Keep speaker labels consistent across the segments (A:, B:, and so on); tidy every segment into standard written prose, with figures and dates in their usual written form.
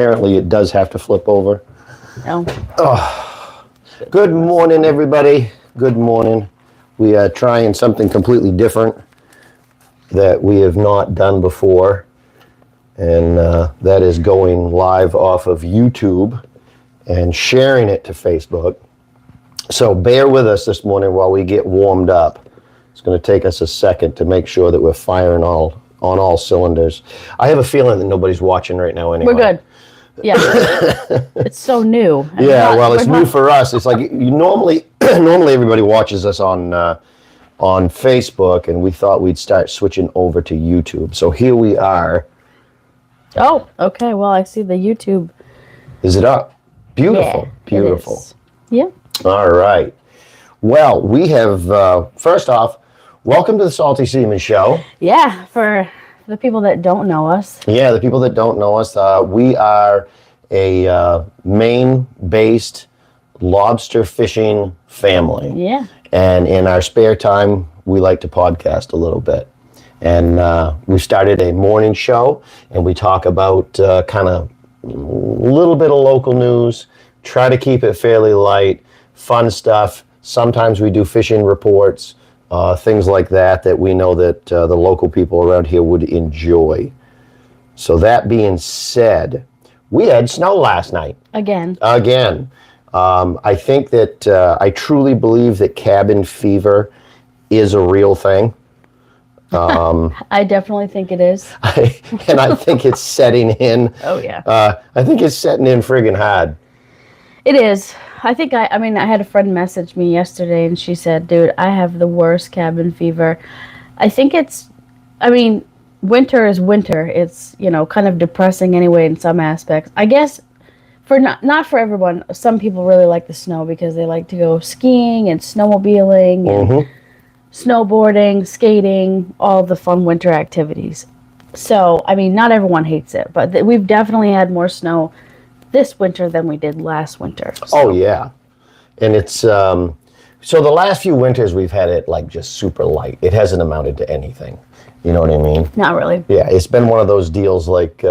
A: apparently it does have to flip over.
B: No.
A: Oh. Good morning, everybody. Good morning. We are trying something completely different that we have not done before, and that is going live off of YouTube and sharing it to Facebook. So bear with us this morning while we get warmed up. It's going to take us a second to make sure that we're firing on all cylinders. I have a feeling that nobody's watching right now anyway.
B: We're good. Yeah. It's so new.
A: Yeah, well, it's new for us. It's like you normally everybody watches us on Facebook, and we thought we'd start switching over to YouTube. So here we are.
B: Oh, okay. Well, I see the YouTube.
A: Is it up? Beautiful.
B: Yeah,
A: Beautiful.
B: It is. Yeah.
A: All right. Well, we have, first off, welcome to the Salty Seaman Show.
B: Yeah, for the people that don't know us.
A: Yeah, the people that don't know us, we are a Maine-based lobster fishing family.
B: Yeah.
A: And in our spare time, we like to podcast a little bit. And we started a morning show, and we talk about kind of a little bit of local news, try to keep it fairly light, fun stuff. Sometimes we do fishing reports, things like that we know that the local people around here would enjoy. So that being said, we had snow last night.
B: Again.
A: I think that I truly believe that cabin fever is a real thing.
B: I definitely think it is.
A: And I think it's setting in.
B: Oh, yeah.
A: I think it's setting in friggin' hard.
B: It is. I think I had a friend message me yesterday, and she said, dude, I have the worst cabin fever. I think winter is winter. It's, kind of depressing anyway in some aspects. I guess for not for everyone. Some people really like the snow because they like to go skiing and snowmobiling and snowboarding, skating, all the fun winter activities. So, not everyone hates it, but we've definitely had more snow this winter than we did last winter. So.
A: Oh, yeah. And it's, so the last few winters we've had it like just super light. It hasn't amounted to anything. You know what I mean?
B: Not really.
A: Yeah, it's been one of those deals like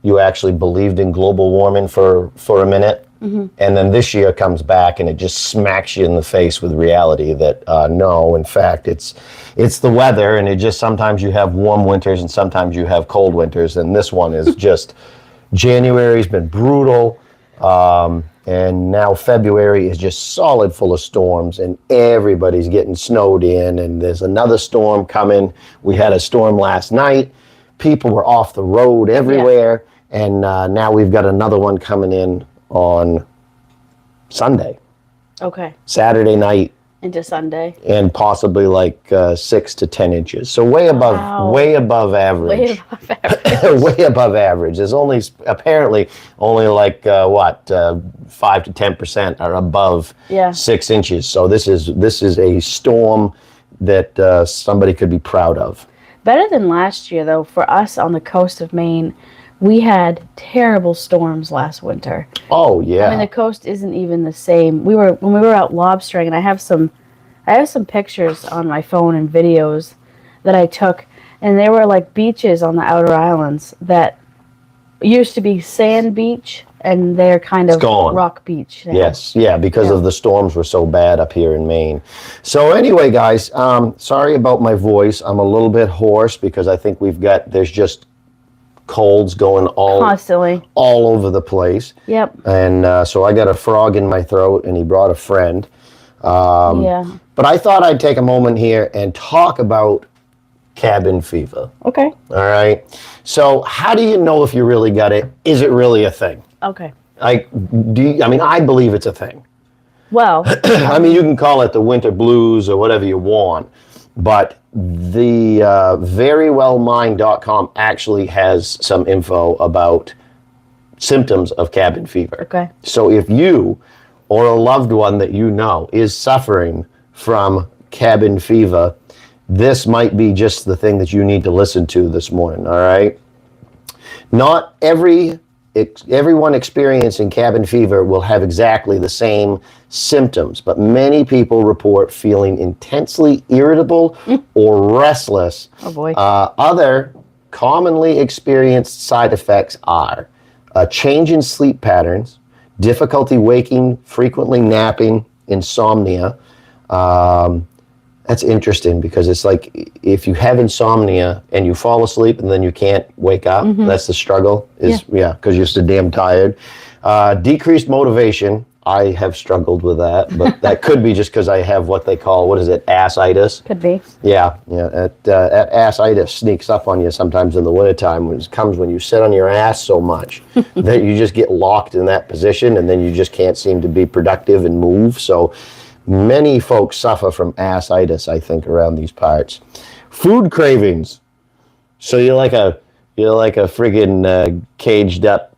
A: you actually believed in global warming for a minute. Mm-hmm. And then this year comes back and it just smacks you in the face with reality that no, in fact, it's the weather, and it just sometimes you have warm winters and sometimes you have cold winters. And this one is just... January's been brutal, and now February is just solid full of storms, and everybody's getting snowed in, and there's another storm coming. We had a storm last night. People were off the road everywhere, and now we've got another one coming in on Sunday.
B: Okay.
A: Saturday night.
B: Into Sunday.
A: And possibly like 6 to 10 inches. So way above average.
B: Way above average.
A: Way above average. There's apparently only like 5 to 10% are above 6 inches. So this is a storm that somebody could be proud of. Better
B: than last year, though. For us on the coast of Maine, we had terrible storms last winter.
A: Oh, yeah.
B: The coast isn't even the same. When we were out lobstering, and I have some pictures on my phone and videos that I took, and there were like beaches on the outer islands that used to be sand beach, and they're kind of rock beach now.
A: Yes, yeah, because of the storms were so bad up here in Maine. So anyway, guys, sorry about my voice. I'm a little bit hoarse because I think there's just colds going
B: constantly
A: all over the place.
B: Yep.
A: And so I got a frog in my throat, and he brought a friend. But I thought I'd take a moment here and talk about cabin fever.
B: Okay.
A: All right. So how do you know if you really got it? Is it really a thing?
B: Okay.
A: I believe it's a thing.
B: Well,
A: you can call it the winter blues or whatever you want, but the verywellmind.com actually has some info about symptoms of cabin fever.
B: Okay.
A: So if you or a loved one that you know is suffering from cabin fever, this might be just the thing that you need to listen to this morning, all right? Not everyone experiencing cabin fever will have exactly the same symptoms, but many people report feeling intensely irritable or restless.
B: Oh boy.
A: Other commonly experienced side effects are a change in sleep patterns, difficulty waking, frequently napping, insomnia. That's interesting because it's like if you have insomnia and you fall asleep and then you can't wake up, that's the struggle. Because you're so damn tired. Decreased motivation. I have struggled with that, but that could be just because I have what they call, what is it, assitis?
B: Could be.
A: Yeah. That assitis sneaks up on you sometimes in the wintertime. It comes when you sit on your ass so much that you just get locked in that position and then you just can't seem to be productive and move. So many folks suffer from assitis, I think, around these parts. Food cravings. So you're like a friggin' caged up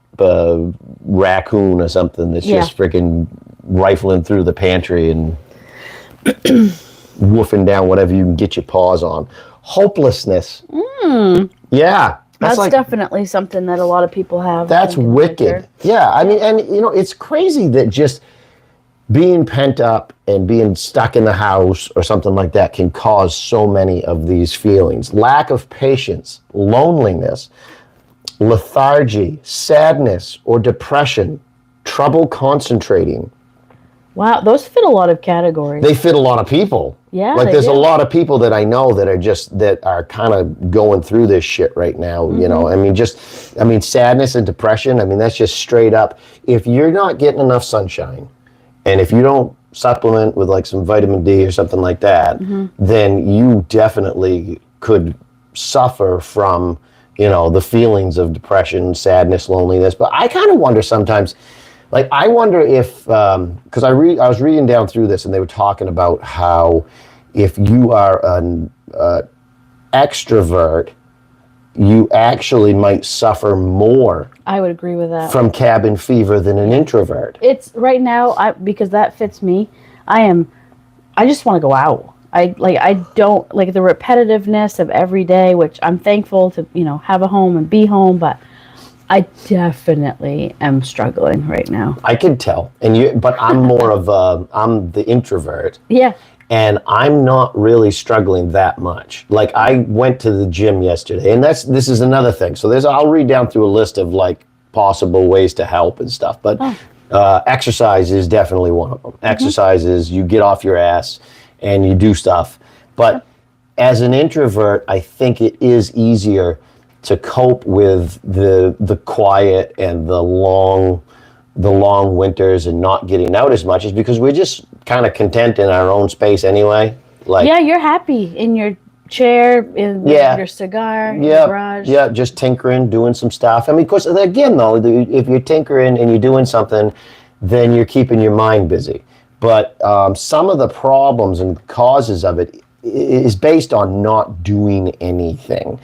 A: raccoon or something that's just freaking rifling through the pantry and woofing down whatever you can get your paws on. Hopelessness. Yeah.
B: That's definitely something that a lot of people have.
A: That's wicked. Yeah. I mean, and it's crazy that just being pent up and being stuck in the house or something like that can cause so many of these feelings. Lack of patience, loneliness, lethargy, sadness, or depression, trouble concentrating.
B: Wow, those fit a lot of categories.
A: They fit a lot of people.
B: Yeah,
A: like there's a lot of people that I know that are kind of going through this shit right now. You know, I mean, sadness and depression. I mean, that's just straight up. If you're not getting enough sunshine, and if you don't supplement with like some vitamin D or something like that, then you definitely could suffer from the feelings of depression, sadness, loneliness. But I kind of wonder sometimes, like I wonder if, because I was reading down through this and they were talking about how if you are an extrovert, you actually might suffer more.
B: I would agree with that.
A: From cabin fever than an introvert.
B: It's right now, because that fits me. I just want to go out. I don't like the repetitiveness of every day, which I'm thankful to, have a home and be home, but I definitely am struggling right now.
A: I can tell. But I'm more of I'm the introvert.
B: Yeah.
A: And I'm not really struggling that much. Like I went to the gym yesterday, and this is another thing. So I'll read down through a list of like possible ways to help and stuff, but exercise is definitely one of them. Exercise is you get off your ass and you do stuff. But as an introvert, I think it is easier to cope with the quiet and the long winters and not getting out as much, is because we're just kind of content in our own space anyway. Like
B: you're happy in your chair, in your cigar, in your garage. Yeah,
A: just tinkering, doing some stuff. I mean, of course, again though, if you're tinkering and you're doing something, then you're keeping your mind busy. But some of the problems and causes of it is based on not doing anything.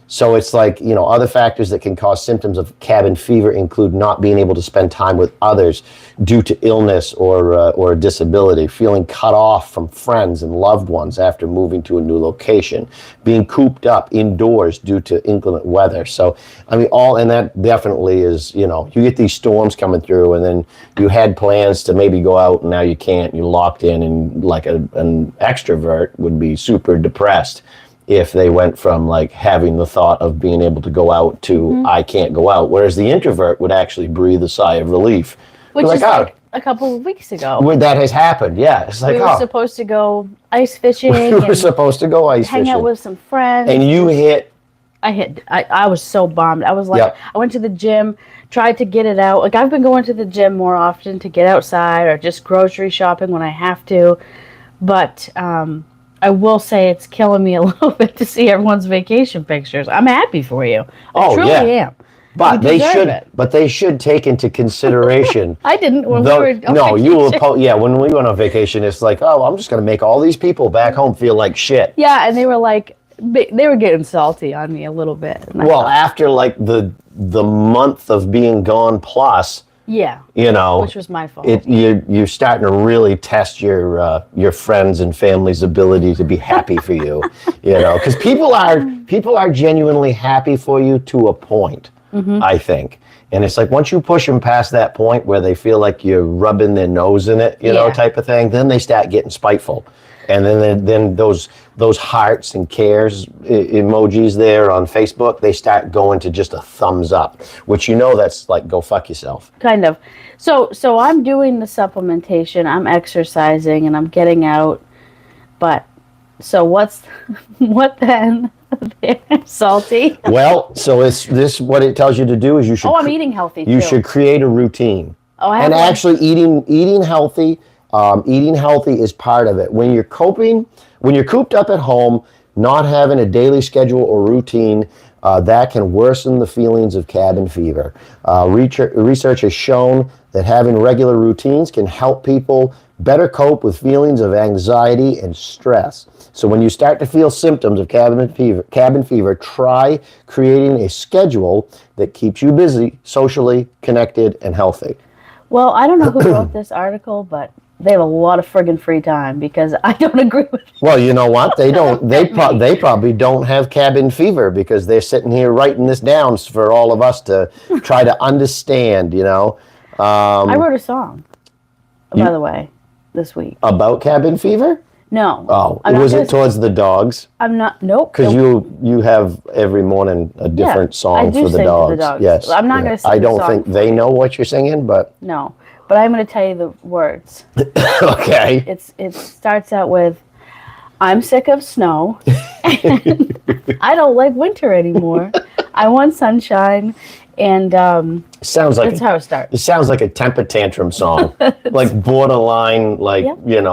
A: So it's like, other factors that can cause symptoms of cabin fever include not being able to spend time with others due to illness or disability, feeling cut off from friends and loved ones after moving to a new location, being cooped up indoors due to inclement weather. So, I mean, and that definitely is, you get these storms coming through and then you had plans to maybe go out and now you can't, you're locked in, and like an extrovert would be super depressed if they went from like having the thought of being able to go out to I can't go out, whereas the introvert would actually breathe a sigh of relief.
B: Which is like a couple of weeks ago.
A: When that has happened, yeah. It's like,
B: we were supposed to go ice fishing.
A: We were supposed to go ice fishing.
B: Hang out with some friends.
A: And you hit.
B: I was so bummed. I was like, I went to the gym, tried to get it out. Like I've been going to the gym more often to get outside or just grocery shopping when I have to. But I will say it's killing me a little bit to see everyone's vacation pictures. I'm happy for you. I truly am.
A: But they should take into consideration.
B: I didn't when we were on vacation.
A: When we went on vacation, it's like, I'm just going to make all these people back home feel like shit.
B: Yeah, and they were like, they were getting salty on me a little bit.
A: Well, after like the month of being gone plus.
B: Yeah. Which was my fault.
A: You're starting to really test your friends and family's ability to be happy for you. Because people are genuinely happy for you to a point. I think. And it's like once you push them past that point where they feel like you're rubbing their nose in it, type of thing, then they start getting spiteful. And then those hearts and cares emojis there on Facebook, they start going to just a thumbs up, which that's like go fuck yourself.
B: Kind of. So I'm doing the supplementation, I'm exercising, and I'm getting out. But so what then? Salty.
A: Well, so it's this. What it tells you to do is you should.
B: Oh, I'm eating healthy too.
A: You should create a routine.
B: Oh, I have
A: and
B: one.
A: actually eating healthy. Eating healthy is part of it. When you're cooped up at home, not having a daily schedule or routine, that can worsen the feelings of cabin fever. Research has shown that having regular routines can help people better cope with feelings of anxiety and stress. So when you start to feel symptoms of cabin fever, try creating a schedule that keeps you busy, socially connected, and healthy.
B: Well, I don't know who wrote this article, but they have a lot of friggin' free time because I don't agree with it.
A: Well, you know what? They don't. They probably don't have cabin fever because they're sitting here writing this down for all of us to try to understand.
B: I wrote a song, by the way, this week
A: about cabin fever.
B: No.
A: Oh, was it towards the dogs?
B: I'm not. Nope.
A: Because you have every morning a different song for the dogs. Yes.
B: I'm not going to sing.
A: I don't think they know what you're singing, but
B: no. But I'm going to tell you the words.
A: Okay.
B: It starts out with, "I'm sick of snow. I don't like winter anymore. I want sunshine." And
A: sounds like
B: that's how it starts.
A: It sounds like a temper tantrum song, like borderline, like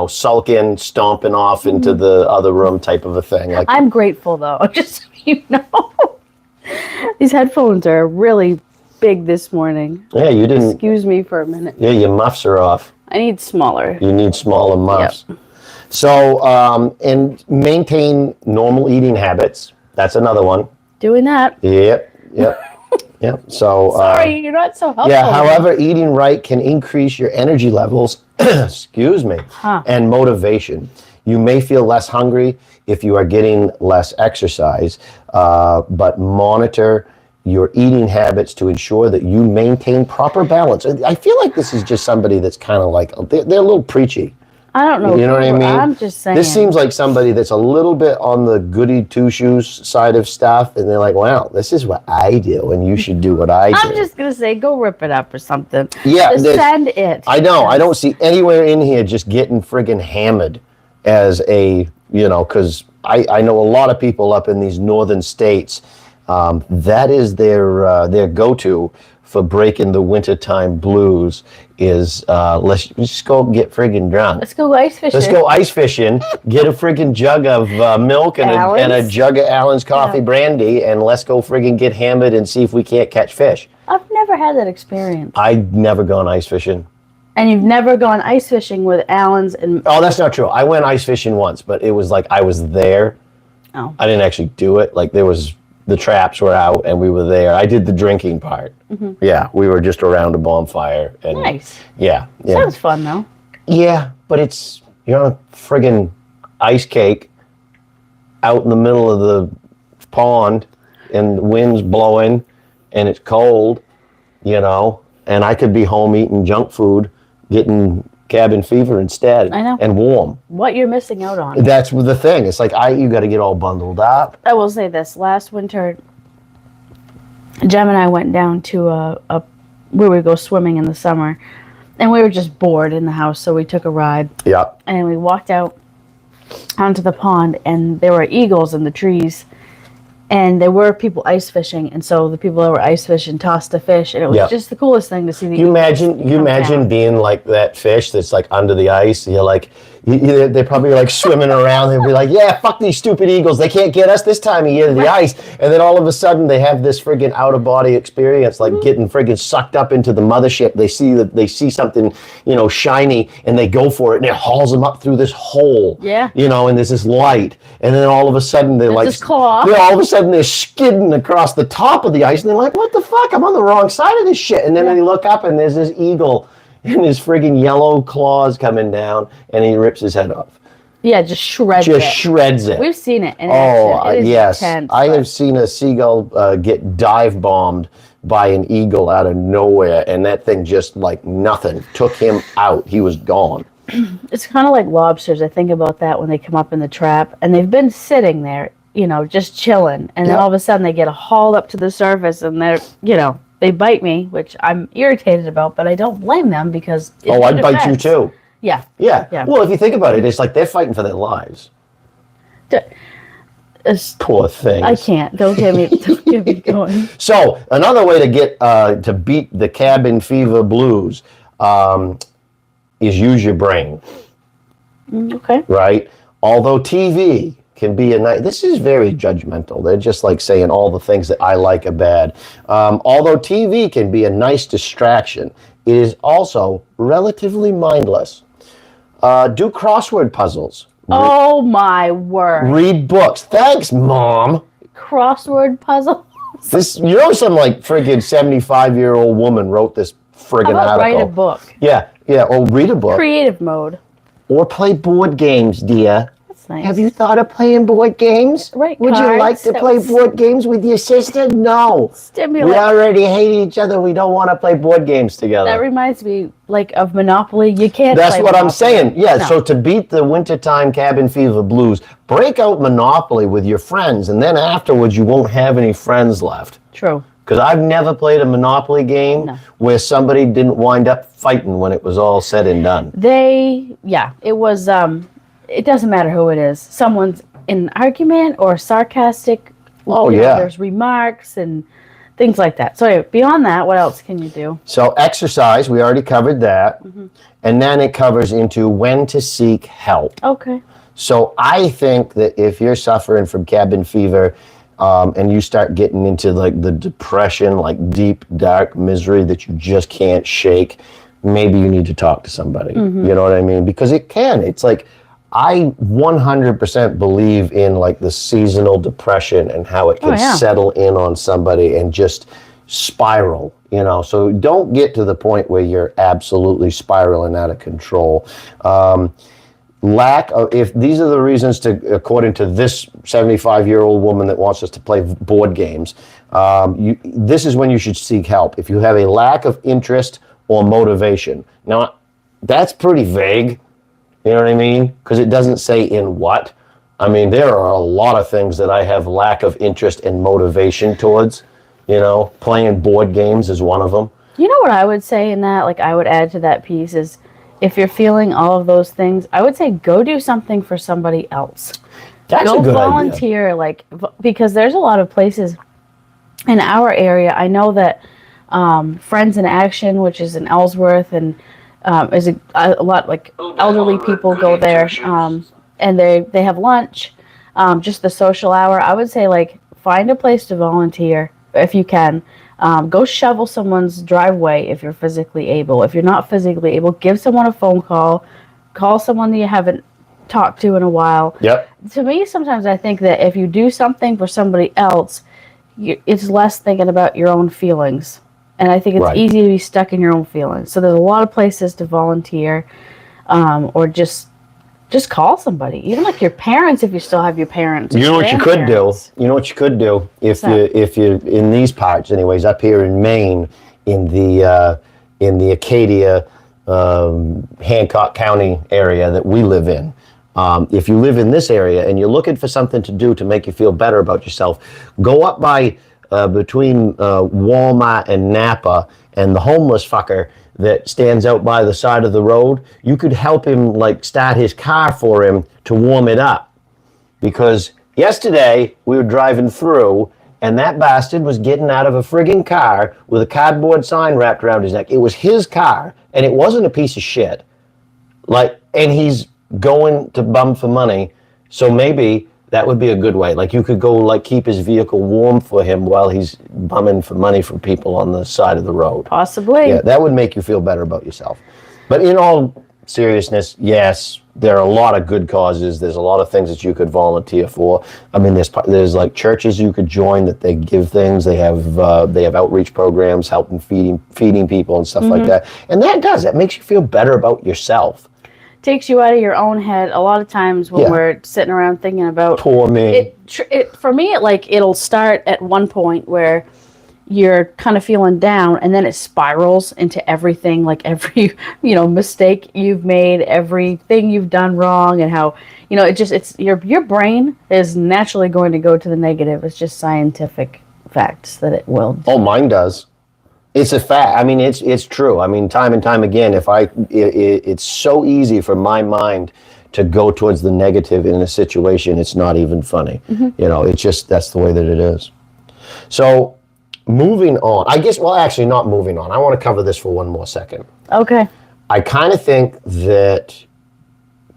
A: sulking, stomping off into the other room type of a thing. Like
B: I'm grateful though, just so you know. These headphones are really big this morning.
A: Yeah, you didn't.
B: Excuse me for a minute.
A: Yeah, your muffs are off.
B: I need smaller.
A: You need smaller muffs.
B: Yep.
A: So, and maintain normal eating habits. That's another one.
B: Doing that.
A: Yep. Yep. So
B: sorry, you're not so helpful.
A: Yeah. However, eating right can increase your energy levels. Excuse me. And motivation. You may feel less hungry if you are getting less exercise, but monitor your eating habits to ensure that you maintain proper balance. I feel like this is just somebody that's kind of like they're a little preachy.
B: I don't know.
A: You know what I mean?
B: I'm just saying.
A: This seems like somebody that's a little bit on the goody two-shoes side of stuff, and they're like, well, this is what I do, and you should do what I do.
B: I'm just going to say, go rip it up or something.
A: Yeah.
B: Just send it.
A: I know. I don't see anywhere in here just getting friggin' hammered as a, because I know a lot of people up in these northern states, that is their go-to for breaking the wintertime blues is let's just go get friggin' drunk.
B: Let's go ice fishing.
A: Let's go ice fishing, get a friggin' jug of milk and a jug of Allen's coffee brandy, and let's go friggin' get hammered and see if we can't catch fish.
B: I've never had that experience.
A: I've never gone ice fishing.
B: And you've never gone ice fishing with Allen's and...
A: Oh, that's not true. I went ice fishing once, but it was like I was there.
B: Oh.
A: I didn't actually do it. Like the traps were out and we were there. I did the drinking part. Mm-hmm. Yeah, we were just around a bonfire. And
B: nice.
A: Yeah.
B: Sounds fun though.
A: Yeah, but you're on a friggin' ice cake out in the middle of the pond and the wind's blowing and it's cold, and I could be home eating junk food, getting cabin fever instead.
B: I know.
A: And warm.
B: What you're missing out on.
A: That's the thing. It's like you got to get all bundled up.
B: I will say this. Last winter, Jem and I went down to where we go swimming in the summer, and we were just bored in the house, so we took a ride.
A: Yeah.
B: And we walked out onto the pond, and there were eagles in the trees, and there were people ice fishing, and so the people that were ice fishing tossed a fish, and it was just the coolest thing to see.
A: You imagine being like that fish that's like under the ice. You're like, they're probably like swimming around. They'd be like, yeah, fuck these stupid eagles. They can't get us this time of year, the ice. And then all of a sudden they have this friggin' out of body experience, like getting friggin' sucked up into the mothership. They see something, shiny, and they go for it, and it hauls them up through this hole.
B: Yeah.
A: And there's this light, and then all of a sudden they're like, all of a sudden they're skidding across the top of the ice, and they're like, what the fuck? I'm on the wrong side of this shit. And then they look up, and there's this eagle and his friggin' yellow claws coming down, and he rips his head off.
B: Yeah, just shreds it. We've seen it in action. It is
A: yes.
B: intense,
A: I have seen a seagull get dive bombed by an eagle out of nowhere, and that thing just like nothing took him out. He was gone.
B: It's kind of like lobsters. I think about that when they come up in the trap and they've been sitting there, just chilling. And then
A: Yep.
B: all of a sudden they get hauled up to the surface and they bite me, which I'm irritated about, but I don't blame them because it's
A: Oh,
B: their
A: I'd bite you
B: defense.
A: too.
B: Yeah.
A: Yeah.
B: Yeah.
A: Well, if you think about it, it's like they're fighting for their lives. Poor things.
B: I can't. Don't get me going.
A: So another way to get to beat the cabin fever blues is use your brain.
B: Okay.
A: Right? Although TV can be a nice, this is very judgmental. They're just like saying all the things that I like are bad. Although TV can be a nice distraction, it is also relatively mindless. Do crossword puzzles.
B: Oh my word.
A: Read books. Thanks, Mom.
B: Crossword puzzle.
A: Some like friggin' 75-year-old woman wrote this friggin'
B: How about
A: article.
B: write a book?
A: Yeah, or read a book.
B: Creative mode.
A: Or play board games, dear.
B: That's nice.
A: Have you thought of playing board games?
B: Right,
A: Would you
B: cards,
A: like to
B: that
A: play
B: was-
A: board games with your sister? No.
B: Stimulate.
A: We already hate each other. We don't want to play board games together.
B: That reminds me, of Monopoly. You can't.
A: That's
B: play
A: what I'm
B: Monopoly.
A: saying. Yeah,
B: No.
A: so to beat the wintertime cabin fever blues, break out Monopoly with your friends, and then afterwards you won't have any friends left.
B: True.
A: Because I've never played a Monopoly game where somebody didn't wind up fighting when it was all said and done.
B: It was, it doesn't matter who it is. Someone's in an argument or sarcastic.
A: Oh, yeah.
B: There's remarks and things like that. So anyway, beyond that, what else can you do?
A: So exercise, we already covered that. And then it covers into when to seek help.
B: Okay.
A: So I think that if you're suffering from cabin fever and you start getting into like the depression, like deep, dark misery that you just can't shake, maybe you need to talk to somebody. You know what I mean? Because it's like, I 100% believe in like the seasonal depression and how it can settle in on somebody and just spiral, so don't get to the point where you're absolutely spiraling out of control. If these are the reasons to, according to this 75-year-old woman that wants us to play board games, this is when you should seek help. If you have a lack of interest or motivation. Now, that's pretty vague, you know what I mean? Because it doesn't say in what. I mean, there are a lot of things that I have lack of interest and motivation towards, playing board games is one of them.
B: You know what I would say in that? I would add to that piece is, if you're feeling all of those things, I would say go do something for somebody else.
A: That's
B: go
A: a good
B: volunteer, because there's a lot of places in our area. I know that Friends in Action, which is in Ellsworth, and is a lot elderly people go there, and they have lunch, just the social hour. I would say find a place to volunteer if you can. Go shovel someone's driveway if you're physically able. If you're not physically able, give someone a phone call. Call someone that you haven't talked to in a while.
A: Yep.
B: To me, sometimes I think that if you do something for somebody else, it's less thinking about your own feelings. And I think it's easy to be stuck in your own feelings. So there's a lot of places to volunteer, or just call somebody, even your parents, if you still have your parents.
A: You know what you could do? You know what you could do if you're in these parts, anyways, up here in Maine, in the Acadia, Hancock County area that we live in. If you live in this area and you're looking for something to do to make you feel better about yourself, go up by between Walmart and Napa, and the homeless fucker that stands out by the side of the road, you could help him start his car for him to warm it up. Because yesterday we were driving through and that bastard was getting out of a friggin' car with a cardboard sign wrapped around his neck. It was his car and it wasn't a piece of shit. And he's going to bum for money. So maybe that would be a good way. You could go keep his vehicle warm for him while he's bumming for money from people on the side of the road.
B: Possibly.
A: Yeah, that would make you feel better about yourself. But in all seriousness, yes, there are a lot of good causes. There's a lot of things that you could volunteer for. I mean, there's churches you could join that they give things. They have outreach programs helping feeding people and stuff like that. And that makes you feel better about yourself.
B: Takes you out of your own head. A lot of times when we're sitting around thinking about
A: poor me,
B: for me, it'll start at one point where you're kind of feeling down, and then it spirals into everything, like every mistake you've made, everything you've done wrong, and how it's your brain is naturally going to go to the negative. It's just scientific facts that it will do.
A: Oh, mine does. It's a fact. I mean, it's true. I mean, time and time again, it's so easy for my mind to go towards the negative in a situation. It's not even funny. It's just, that's the way that it is. So moving on, I guess, well, actually not moving on. I want to cover this for one more second.
B: Okay.
A: I kind of think that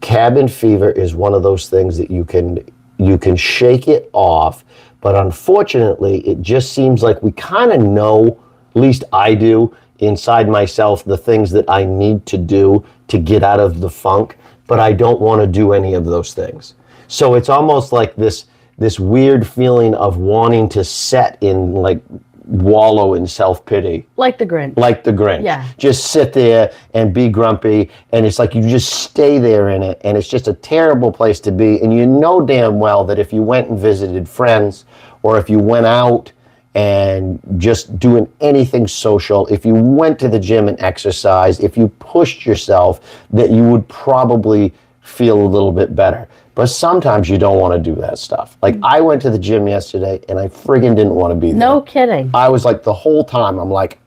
A: cabin fever is one of those things that you can shake it off, but unfortunately, it just seems like we kind of know, at least I do, inside myself, the things that I need to do to get out of the funk, but I don't want to do any of those things. So it's almost like this weird feeling of wanting to set in, like, wallow in self-pity.
B: Like the Grinch.
A: Like the Grinch.
B: Yeah.
A: Just sit there and be grumpy, and it's like you just stay there in it, and it's just a terrible place to be. And you know damn well that if you went and visited friends, or if you went out and just doing anything social, if you went to the gym and exercised, if you pushed yourself, that you would probably feel a little bit better. But sometimes you don't want to do that stuff. Like, I went to the gym yesterday and I friggin' didn't want to be there.
B: No kidding.
A: I was like, the whole time, I'm like,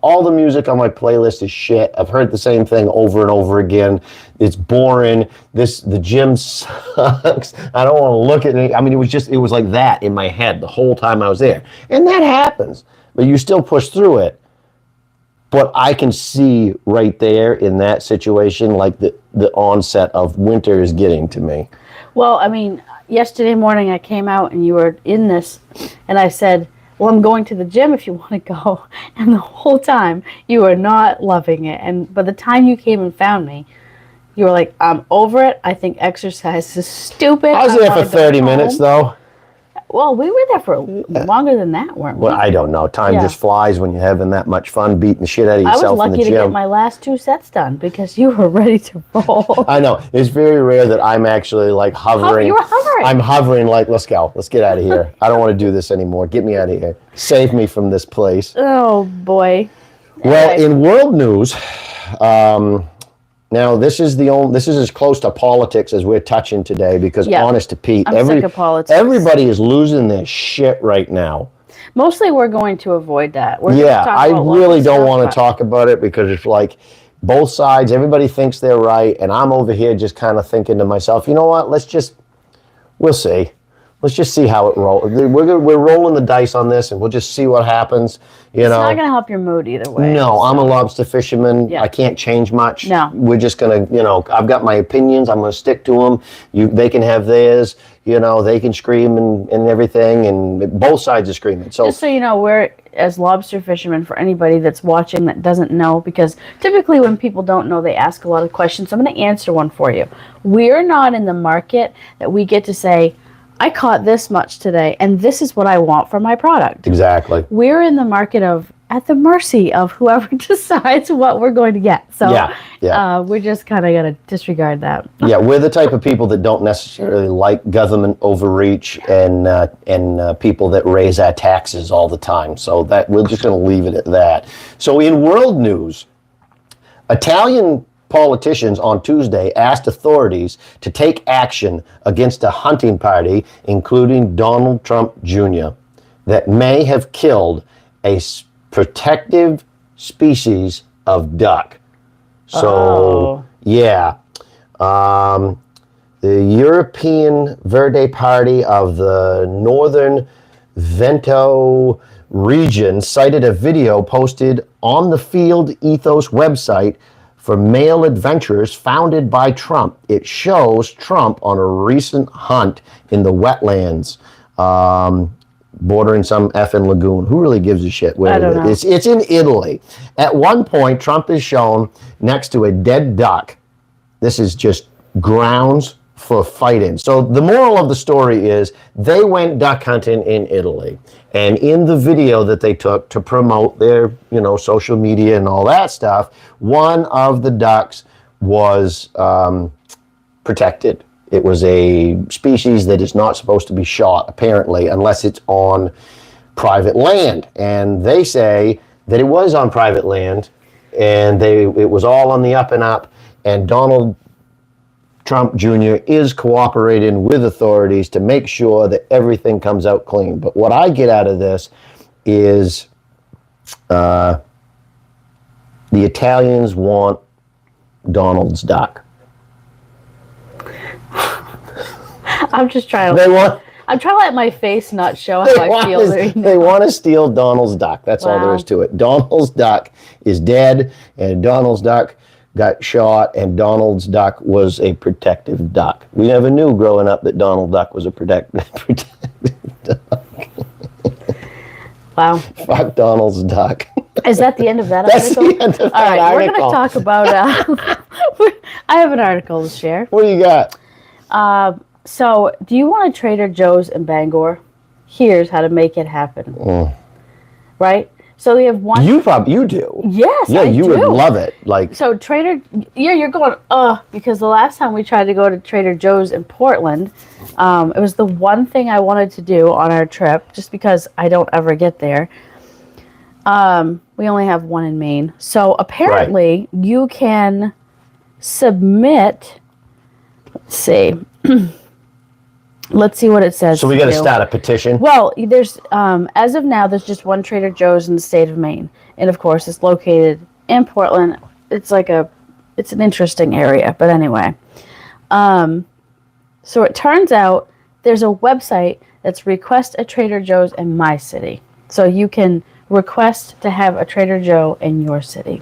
A: all the music on my playlist is shit. I've heard the same thing over and over again. It's boring. The gym sucks. I don't want to look at it. I mean, it was like that in my head the whole time I was there. And that happens, but you still push through it. But I can see right there in that situation, like the onset of winter is getting to me.
B: Well, I mean, yesterday morning I came out and you were in this, and I said, well, I'm going to the gym if you want to go. And the whole time you were not loving it. And by the time you came and found me, you were like, I'm over it. I think exercise is stupid.
A: I was there for 30 minutes, though.
B: Well, we were there for longer than that, weren't we?
A: Well, I don't know. Time just flies when you're having that much fun beating the shit out of yourself in the gym.
B: I was lucky to get my last 2 sets done because you were ready to roll.
A: I know. It's very rare that I'm actually like hovering.
B: You were hovering.
A: I'm hovering like, let's go. Let's get out of here. I don't want to do this anymore. Get me out of here. Save me from this place.
B: Oh, boy.
A: Well,
B: Anyway.
A: in world news, now this is as close to politics as we're touching today because, honest to Pete,
B: I'm sick of politics.
A: Everybody is losing their shit right now.
B: Mostly we're going to avoid that.
A: I really don't want to talk about it because it's like both sides, everybody thinks they're right, and I'm over here just kind of thinking to myself, you know what, we'll see. Let's just see how it rolls. We're rolling the dice on this, and we'll just see what happens. It's
B: not going to help your mood either way.
A: No, I'm a lobster fisherman. Yeah. I can't change much.
B: No.
A: We're just going to, I've got my opinions. I'm going to stick to them. They can have theirs. They can scream and everything, and both sides are screaming. So
B: just so you know, we're, as lobster fishermen, for anybody that's watching that doesn't know, because typically when people don't know, they ask a lot of questions. So I'm going to answer one for you. We're not in the market that we get to say, I caught this much today, and this is what I want for my product.
A: Exactly.
B: We're in the market of at the mercy of whoever decides what we're going to get. So we're just kind of going to disregard that.
A: Yeah, we're the type of people that don't necessarily like government overreach and people that raise our taxes all the time. So that we're just going to leave it at that. So in world news, Italian politicians on Tuesday asked authorities to take action against a hunting party, including Donald Trump Jr., that may have killed a protective species of duck. So, the European Verde Party of the Northern Veneto region cited a video posted on the Field Ethos website for male adventurers founded by Trump. It shows Trump on a recent hunt in the wetlands, bordering some effing lagoon. Who really gives a shit?
B: I don't know.
A: It's in Italy. At one point, Trump is shown next to a dead duck. This is just grounds for fighting. So the moral of the story is they went duck hunting in Italy. And in the video that they took to promote their, social media and all that stuff, one of the ducks was protected. It was a species that is not supposed to be shot, apparently, unless it's on private land, and they say that it was on private land, and it was all on the up and up, and Donald Trump Jr. is cooperating with authorities to make sure that everything comes out clean. But what I get out of this is the Italians want Donald's duck.
B: I'm just trying to.
A: They want.
B: I'm trying to let my face not show how I feel.
A: They want to steal Donald's duck. That's all there is to it. Donald's duck is dead, and Donald's duck got shot, and Donald's duck was a protective duck. We never knew growing up that Donald Duck was a protective duck.
B: Wow.
A: Fuck Donald's duck.
B: Is that the end of that
A: That's
B: article?
A: the end of
B: All
A: that
B: right,
A: article.
B: we're going to talk about. I have an article to share.
A: What do you got?
B: So, do you want a Trader Joe's in Bangor? Here's how to make it happen. Right? So we have one.
A: You do.
B: Yes,
A: Yeah,
B: I
A: you
B: do.
A: would love it. Like,
B: So you're going, because the last time we tried to go to Trader Joe's in Portland, it was the one thing I wanted to do on our trip, just because I don't ever get there. We only have one in Maine. So apparently you can submit, let's see. Let's see what it says.
A: so we got to start a petition.
B: Well, there's as of now, there's just one Trader Joe's in the state of Maine, and of course, it's located in Portland. It's an interesting area, but anyway. So it turns out there's a website that's request a Trader Joe's in my city, so you can request to have a Trader Joe in your city.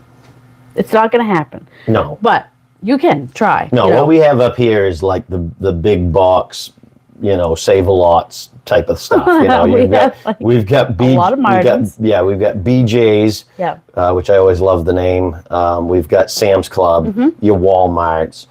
B: It's not going to happen.
A: No,
B: but you can try.
A: no. What we have up here is like the big box, Save-A-Lots type of stuff. We've got
B: a lot of margins.
A: We've got BJ's, which I always love the name. We've got Sam's Club, your Walmarts,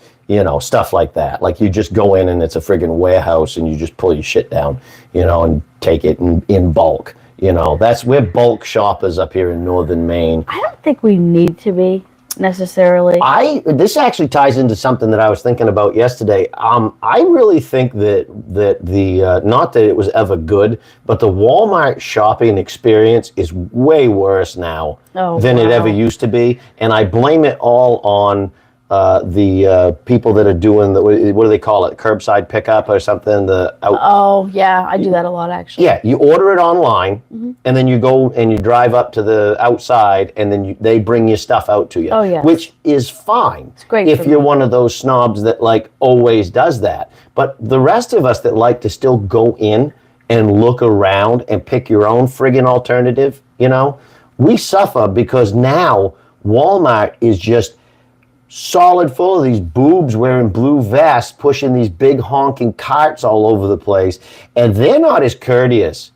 A: stuff like that. Like you just go in and it's a friggin' warehouse and you just pull your shit down, and take it in bulk. We're bulk shoppers up here in northern Maine.
B: I don't think we need to be necessarily.
A: This actually ties into something that I was thinking about yesterday. I really think that the not that it was ever good, but the Walmart shopping experience is way worse now than it ever used to be, and I blame it all on the people that are doing what do they call it, curbside pickup or something?
B: Oh yeah, I do that a lot actually.
A: Yeah, you order it online, and then you go and you drive up to the outside, and then they bring your stuff out to you.
B: Oh yeah,
A: which is fine.
B: It's great
A: if you're one of those snobs that always does that. But the rest of us that like to still go in and look around and pick your own friggin' alternative, we suffer because now Walmart is just solid full of these boobs wearing blue vests pushing these big honking carts all over the place, and they're not as courteous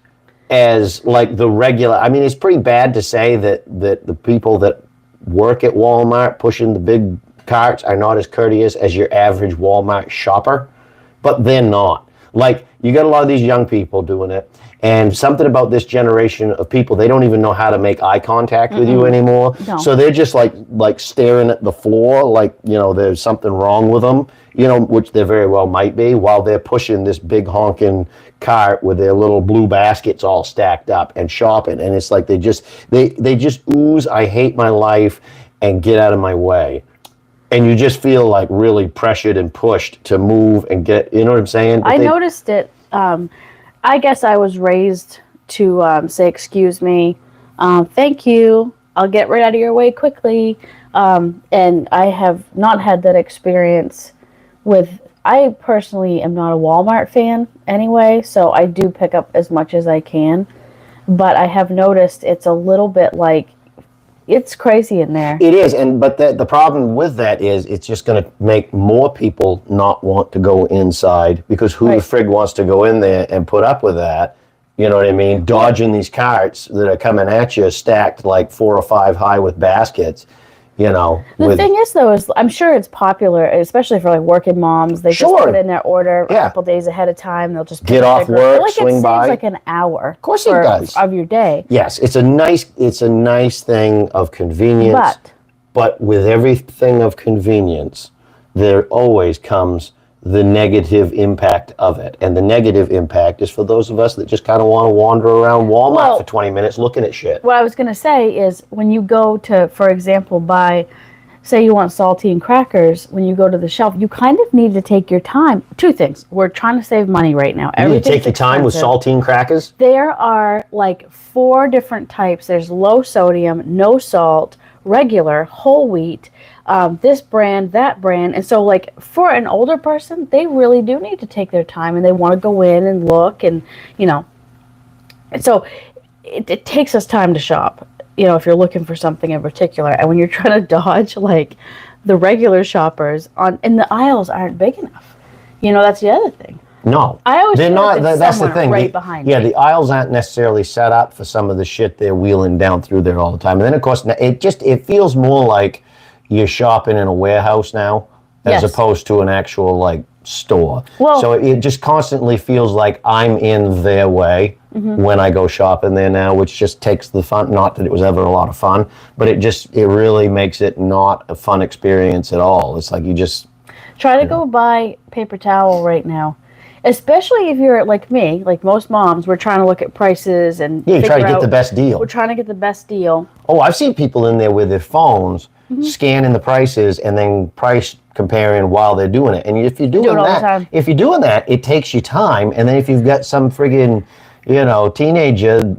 A: as the regular. I mean, it's pretty bad to say that the people that work at Walmart pushing the big carts are not as courteous as your average Walmart shopper, but they're not. You got a lot of these young people doing it, and something about this generation of people, they don't even know how to make eye contact with you anymore. No. So they're just like staring at the floor, there's something wrong with them, which there very well might be, while they're pushing this big honking cart with their little blue baskets all stacked up and shopping. And it's like they just ooze, I hate my life, and get out of my way. And you just feel really pressured and pushed to move and get, you know what I'm saying? But
B: I noticed it. I guess I was raised to say, excuse me, thank you, I'll get right out of your way quickly. And I have not had that experience I personally am not a Walmart fan anyway, so I do pick up as much as I can. But I have noticed it's a little bit it's crazy in there.
A: It is, but the problem with that is it's just going to make more people not want to go inside, because who the frig wants to go in there and put up with that? You know what I mean? Dodging these carts that are coming at you stacked 4 or 5 high with baskets.
B: The thing is, though, I'm sure it's popular, especially for working moms. They just put in their order a couple days ahead of time. They'll just
A: get off work, swing by.
B: It saves an hour.
A: Of course, it does
B: of your day.
A: Yes, it's a nice thing of convenience. But with everything of convenience, there always comes the negative impact of it. And the negative impact is for those of us that just kind of want to wander around Walmart for 20 minutes looking at shit.
B: What I was going to say is when you go to, for example, buy, say you want saltine crackers, when you go to the shelf, you kind of need to take your time. Two things. We're trying to save money right now.
A: You need to take your time with saltine crackers?
B: There are like 4 different types. There's low sodium, no salt, regular, whole wheat, this brand, that brand. And so like for an older person, they really do need to take their time and they want to go in and look and, and so it takes us time to shop, if you're looking for something in particular. And when you're trying to dodge like the regular shoppers and the aisles aren't big enough, that's the other thing.
A: No,
B: I always
A: they're not. That's the thing.
B: Right behind
A: the aisles aren't necessarily set up for some of the shit they're wheeling down through there all the time. And then of course it feels more like you're shopping in a warehouse now as opposed to an actual like store. Well, so it just constantly feels like I'm in their way when I go shopping there now, which just takes the fun. Not that it was ever a lot of fun, but it really makes it not a fun experience at all. It's like you just
B: try to go buy paper towel right now. Especially if you're like me, like most moms, we're trying to look at prices and
A: you try to get the best deal.
B: We're trying to get the best deal.
A: Oh, I've seen people in there with their phones scanning the prices and then price comparing while they're doing it. And if you're doing that, it takes you time. And then if you've got some friggin', teenager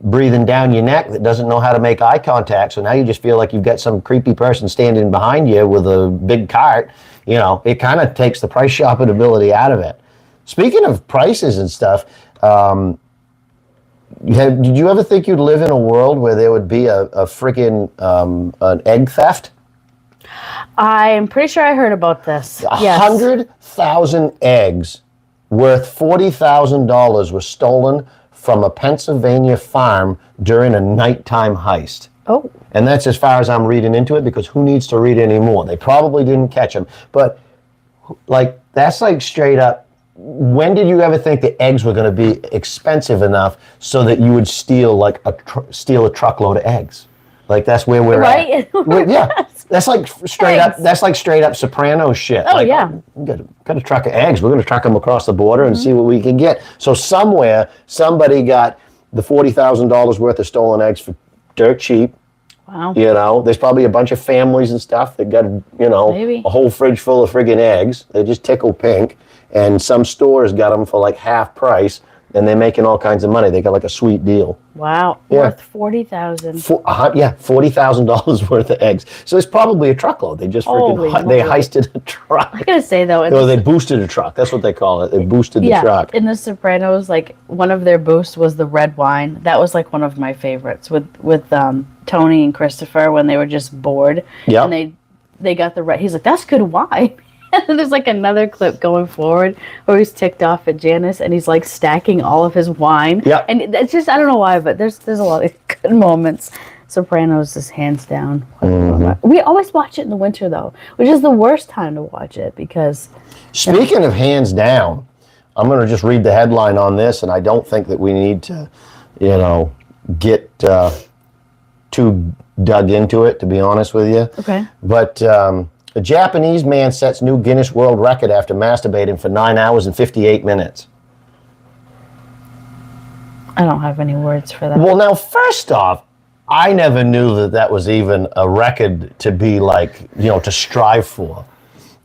A: breathing down your neck that doesn't know how to make eye contact, so now you just feel like you've got some creepy person standing behind you with a big cart, it kind of takes the price shopping ability out of it. Speaking of prices and stuff, did you ever think you'd live in a world where there would be a freaking an egg theft?
B: I'm pretty sure I heard about this.
A: 100,000 eggs worth $40,000 were stolen from a Pennsylvania farm during a nighttime heist.
B: Oh.
A: And that's as far as I'm reading into it, because who needs to read anymore? They probably didn't catch them. But that's like straight up. When did you ever think the eggs were going to be expensive enough so that you would steal a truckload of eggs? Like that's where we're at. Yeah, that's like straight up. That's like straight up Soprano shit.
B: Oh yeah.
A: Got a truck of eggs. We're going to truck them across the border and see what we can get. So somewhere somebody got the $40,000 worth of stolen eggs for dirt cheap.
B: Wow.
A: There's probably a bunch of families and stuff that got
B: Maybe.
A: a whole fridge full of friggin' eggs. They just tickle pink. And some stores got them for like half price, and they're making all kinds of money. They got like a sweet deal.
B: Wow, worth $40,000.
A: Yeah, $40,000 worth of eggs. So it's probably a truckload. They just they heisted a truck.
B: I gotta say though,
A: they boosted a truck. That's what they call it. They boosted the truck.
B: In The Sopranos, like one of their boosts was the red wine. That was like one of my favorites with Tony and Christopher when they were just bored.
A: Yeah,
B: and they got the red. He's like, that's good wine. And then there's like another clip going forward where he's ticked off at Janice and he's like stacking all of his wine.
A: Yeah.
B: And it's just, I don't know why, but there's a lot of good moments. Sopranos is hands down. We always watch it in the winter though, which is the worst time to watch it because.
A: Speaking of hands down, I'm going to just read the headline on this, and I don't think that we need to, get too dug into it, to be honest with you.
B: Okay.
A: But a Japanese man sets new Guinness World Record after masturbating for 9 hours and 58 minutes.
B: I don't have any words for that.
A: Well, now, first off, I never knew that was even a record to be like, to strive for.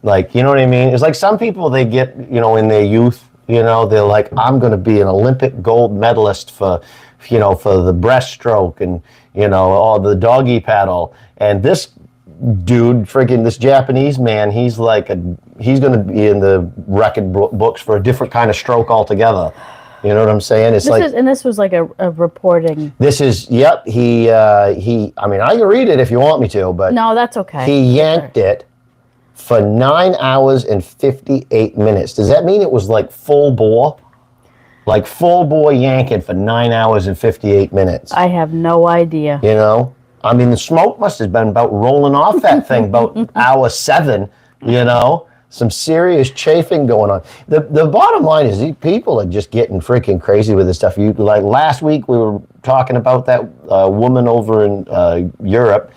A: Like, you know what I mean? It's like some people, they get, in their youth, they're like, I'm going to be an Olympic gold medalist for the breaststroke and, all the doggy paddle. And this dude, this Japanese man, he's going to be in the record books for a different kind of stroke altogether. You know what I'm saying? This
B: was like a reporting.
A: This is, yep. He. I mean, I can read it if you want me to, but
B: no, that's okay.
A: He yanked it for 9 hours and 58 minutes. Does that mean it was like full bore? Like full bore yanking for 9 hours and 58 minutes.
B: I have no idea.
A: I mean, the smoke must have been about rolling off that thing about hour 7, Some serious chafing going on. The bottom line is these people are just getting freaking crazy with this stuff. Like last week we were talking about that woman over in Europe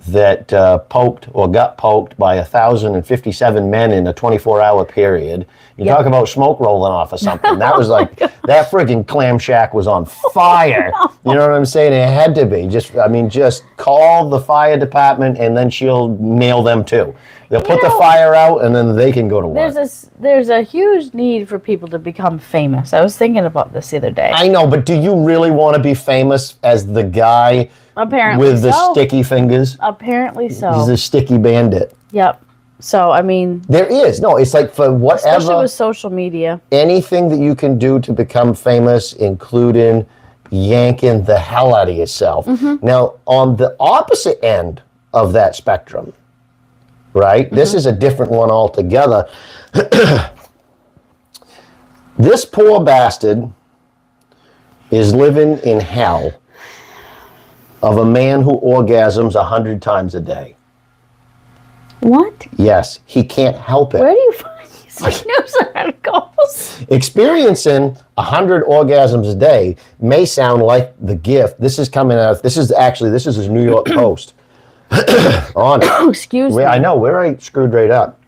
A: that poked or got poked by 1,057 men in a 24-hour period. You talk about smoke rolling off of something. That was like, that friggin' clam shack was on fire. You know what I'm saying? It had to be. Just call the fire department and then she'll nail them too. They'll put the fire out and then they can go to work.
B: There's a huge need for people to become famous. I was thinking about this the other day.
A: I know, but do you really want to be famous as the guy with the sticky fingers?
B: Apparently so.
A: He's a sticky bandit.
B: Yep. So, I mean...
A: There is. No, it's like for whatever...
B: Especially with social media.
A: Anything that you can do to become famous, including yanking the hell out of yourself. Mm-hmm. Now, on the opposite end of that spectrum, right? Mm-hmm. This is a different one altogether. This poor bastard is living in hell of a man who orgasms 100 times a day.
B: What?
A: Yes, he can't help it.
B: Where do you find these news articles?
A: Experiencing 100 orgasms a day may sound like the gift. This is coming out. This is his New York Post.
B: Excuse me.
A: I know, where I screwed right up.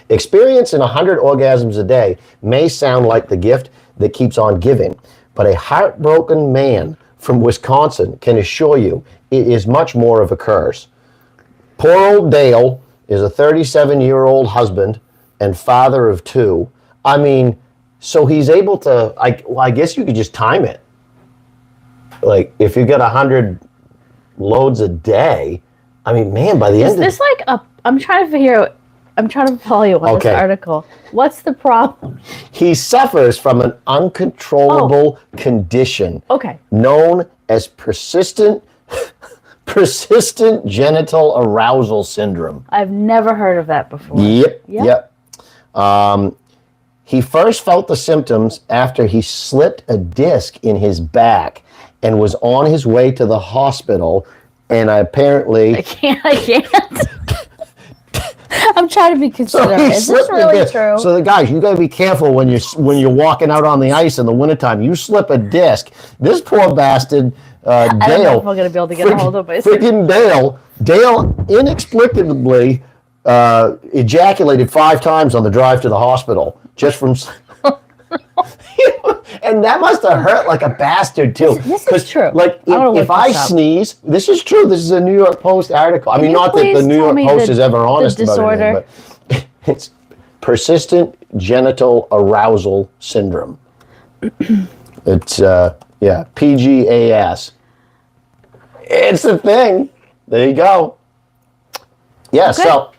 A: Experiencing 100 orgasms a day may sound like the gift that keeps on giving, but a heartbroken man from Wisconsin can assure you it is much more of a curse. Poor old Dale is a 37-year-old husband and father of 2. I mean, so he's able to, I guess you could just time it. Like, if you get 100 loads a day, I mean, man, by the end of...
B: Is this like I'm trying to follow you on this article. What's the problem?
A: He suffers from an uncontrollable condition known as persistent genital arousal syndrome.
B: I've never heard of that before.
A: Yep. He first felt the symptoms after he slipped a disc in his back and was on his way to the hospital, and I
B: can't. I'm trying to be considerate. Is this really true?
A: So, guys, you got to be careful when you're walking out on the ice in the wintertime. You slip a disc. This poor bastard, Dale.
B: I don't know if I'm going to be able to get a hold of it.
A: Freaking Dale inexplicably ejaculated 5 times on the drive to the hospital just from... And that must have hurt like a bastard, too.
B: This is true.
A: Like, if I sneeze, this is true. This is a New York Post article. I mean, not that the New York Post is ever honest about anything, but it's persistent genital arousal syndrome. It's, PGAS. It's a thing. There you go. Yeah, So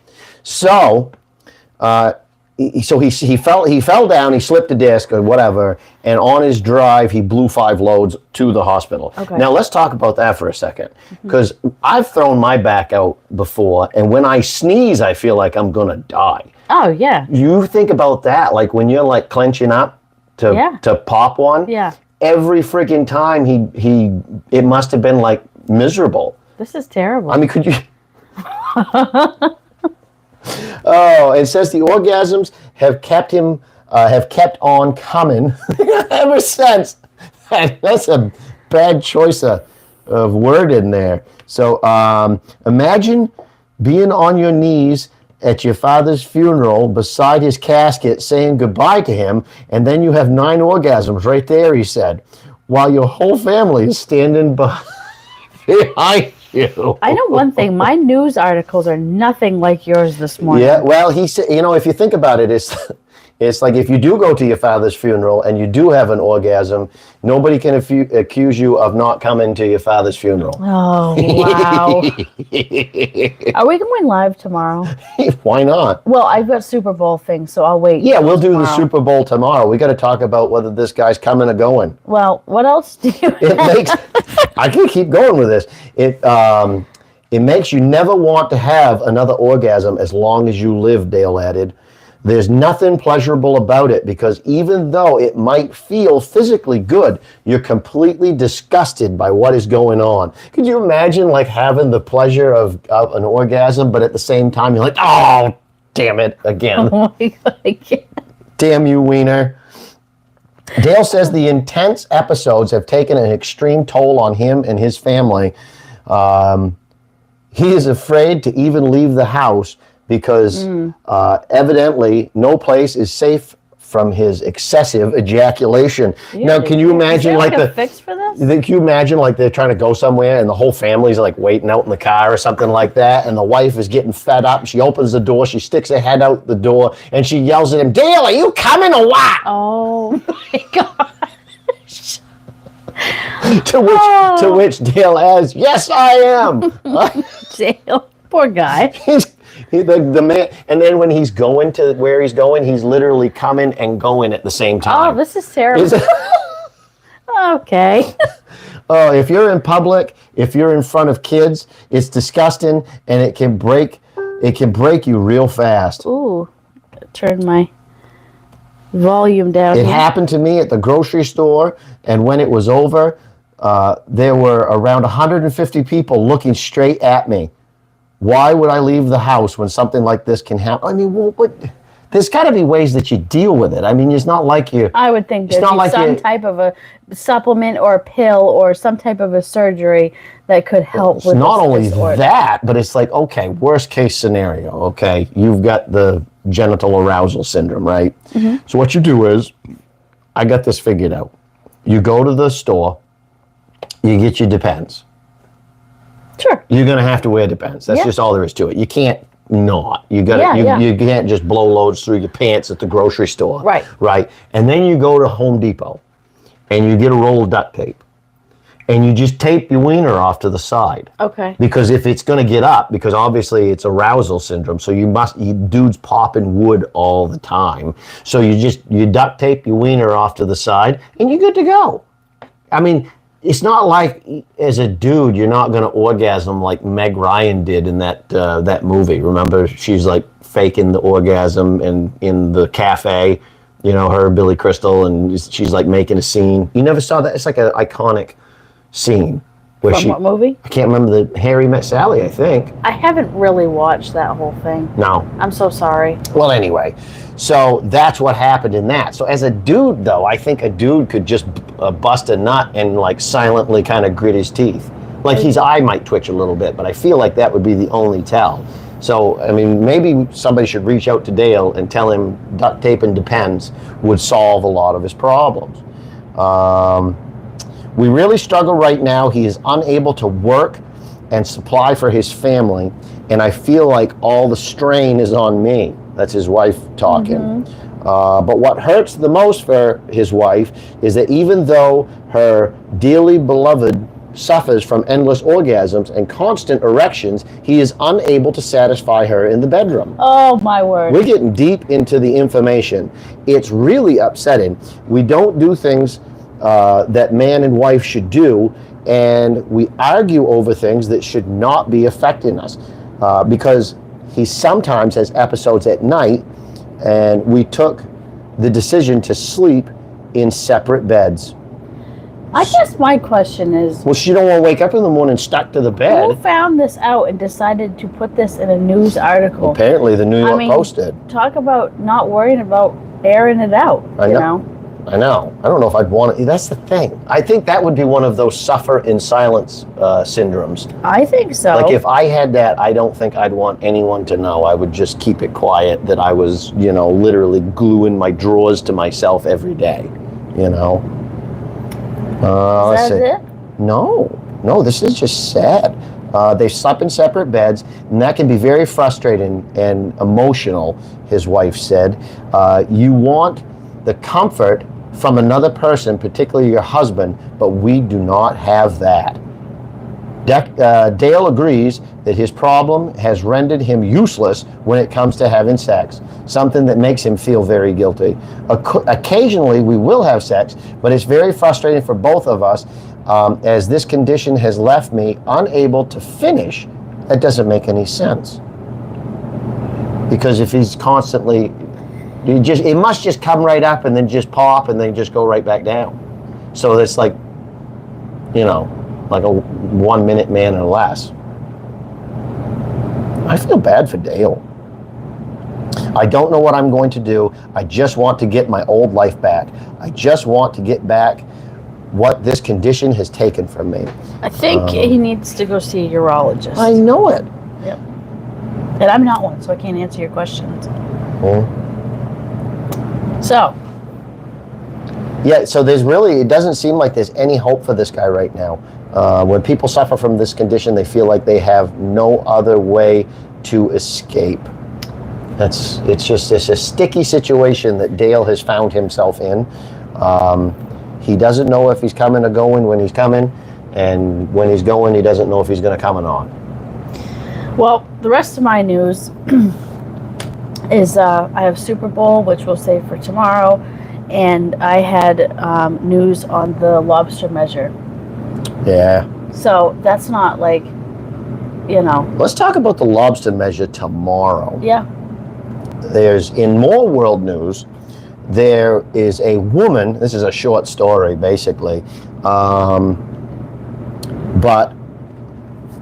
A: he fell down, he slipped a disc or whatever, and on his drive he blew 5 loads to the hospital. Okay. Now let's talk about that for a second, because I've thrown my back out before, and when I sneeze, I feel like I'm gonna die.
B: Oh yeah.
A: You think about that, like when you're like clenching up to pop one.
B: Yeah.
A: Every freaking time it must have been like miserable.
B: This is terrible.
A: I mean, could you? Oh, it says the orgasms have kept on coming ever since. That's a bad choice of word in there. So imagine being on your knees at your father's funeral beside his casket saying goodbye to him, and then you have 9 orgasms right there, he said, while your whole family is standing behind you.
B: I know one thing. My news articles are nothing like yours this morning.
A: Yeah, well, he said, if you think about it, it's like if you do go to your father's funeral and you do have an orgasm, nobody can accuse you of not coming to your father's funeral.
B: Oh, wow. Are we going live tomorrow?
A: Why not?
B: Well, I've got Super Bowl things, so I'll wait.
A: Yeah, we'll do the Super Bowl tomorrow. We got to talk about whether this guy's coming or going.
B: Well, what else do you
A: I can keep going with this. It makes you never want to have another orgasm as long as you live, Dale added. There's nothing pleasurable about it because even though it might feel physically good, you're completely disgusted by what is going on. Could you imagine like having the pleasure of an orgasm, but at the same time you're like, oh, damn it, again.
B: Oh my God, I can't.
A: Damn you, wiener. Dale says the intense episodes have taken an extreme toll on him and his family. He is afraid to even leave the house because evidently no place is safe from his excessive ejaculation. Now, can you imagine
B: like a fix for this?
A: Can you imagine like they're trying to go somewhere and the whole family's like waiting out in the car or something like that, and the wife is getting fed up. She opens the door, she sticks her head out the door, and she yells at him, "Dale, are you coming or what?"
B: Oh my gosh.
A: To which Dale adds, "Yes, I am."
B: Dale, poor guy.
A: The man, and then when he's going to where he's going, he's literally coming and going at the same time.
B: Oh, this is terrible. Okay.
A: Oh, if you're in public, if you're in front of kids, it's disgusting, and it can break you real fast.
B: Ooh, turn my volume down.
A: It happened to me at the grocery store, and when it was over, there were around 150 people looking straight at me. Why would I leave the house when something like this can happen? I mean, there's got to be ways that you deal with it. I mean, it's not like you.
B: I would think there's some type of a supplement or a pill or some type of a surgery that could help with this
A: not only
B: disorder.
A: that, but it's like, okay, worst case scenario, okay, you've got the genital arousal syndrome, right? Mm-hmm. So what you do is, I got this figured out. You go to the store, you get your Depends.
B: Sure.
A: You're going to have to wear Depends. That's just all there is to it. You can't not. You got you can't just blow loads through your pants at the grocery store.
B: Right.
A: Right. And then you go to Home Depot and you get a roll of duct tape and you just tape your wiener off to the side.
B: Okay.
A: Because if it's going to get up, because obviously it's arousal syndrome, so dudes popping wood all the time. So you duct tape your wiener off to the side and you're good to go. I mean, it's not like, as a dude, you're not going to orgasm like Meg Ryan did in that movie. Remember, she's like faking the orgasm in the cafe, you know, her, Billy Crystal, and she's like making a scene. You never saw that? It's like an iconic scene.
B: From what movie?
A: I can't remember. The Harry Met Sally, I think.
B: I haven't really watched that whole thing.
A: No.
B: I'm so sorry.
A: Well, anyway, so that's what happened in that. So as a dude, though, I think a dude could just bust a nut and like silently kind of grit his teeth. Like his eye might twitch a little bit, but I feel like that would be the only tell. So, I mean, maybe somebody should reach out to Dale and tell him duct tape and Depends would solve a lot of his problems. We really struggle right now. He is unable to work and supply for his family, and I feel like all the strain is on me. That's his wife talking. Mm-hmm. But what hurts the most for his wife is that even though her dearly beloved suffers from endless orgasms and constant erections, he is unable to satisfy her in the bedroom.
B: Oh, my word.
A: We're getting deep into the information. It's really upsetting. We don't do things that man and wife should do, and we argue over things that should not be affecting us, because he sometimes has episodes at night, and we took the decision to sleep in separate beds.
B: I guess my question is,
A: well, she don't want to wake up in the morning stuck to the bed.
B: Who found this out and decided to put this in a news article?
A: Apparently the New York Post did.
B: Talk about not worrying about airing it out.
A: I know. I don't know if I'd want it. That's the thing. I think that would be one of those suffer in silence syndromes.
B: I think so.
A: Like if I had that, I don't think I'd want anyone to know. I would just keep it quiet that I was, literally gluing my drawers to myself every day,
B: Is that it?
A: No, this is just sad. They slept in separate beds, and that can be very frustrating and emotional, his wife said. You want the comfort from another person, particularly your husband, but we do not have that. Dale agrees that his problem has rendered him useless when it comes to having sex, something that makes him feel very guilty. Occasionally, we will have sex, but it's very frustrating for both of us, as this condition has left me unable to finish. That doesn't make any sense. Because if he's constantly... it must just come right up and then just pop and then just go right back down. So it's like, like a 1 minute man or less. I feel bad for Dale. I don't know what I'm going to do. I just want to get my old life back. I just want to get back what this condition has taken from me.
B: I think he needs to go see a urologist.
A: I know it.
B: Yep. And I'm not one, so I can't answer your questions. So.
A: Yeah, so it doesn't seem like there's any hope for this guy right now. When people suffer from this condition, they feel like they have no other way to escape. It's a sticky situation that Dale has found himself in. He doesn't know if he's coming or going when he's coming, and when he's going, he doesn't know if he's going to come or not.
B: Well, the rest of my news is I have Super Bowl, which we'll save for tomorrow, and I had news on the lobster measure.
A: Yeah.
B: So that's not like,
A: Let's talk about the lobster measure tomorrow.
B: Yeah.
A: There's, in more world news, there is a woman, this is a short story basically, but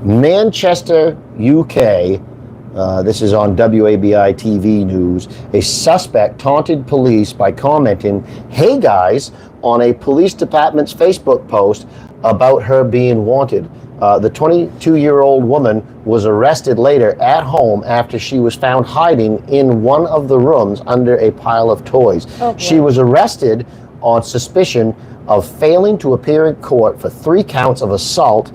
A: Manchester, UK, this is on WABI TV News, a suspect taunted police by commenting, "Hey guys," on a police department's Facebook post about her being wanted. The 22-year-old woman was arrested later at home after she was found hiding in one of the rooms under a pile of toys.
B: Oh,
A: she was arrested on suspicion of failing to appear in court for 3 counts of assault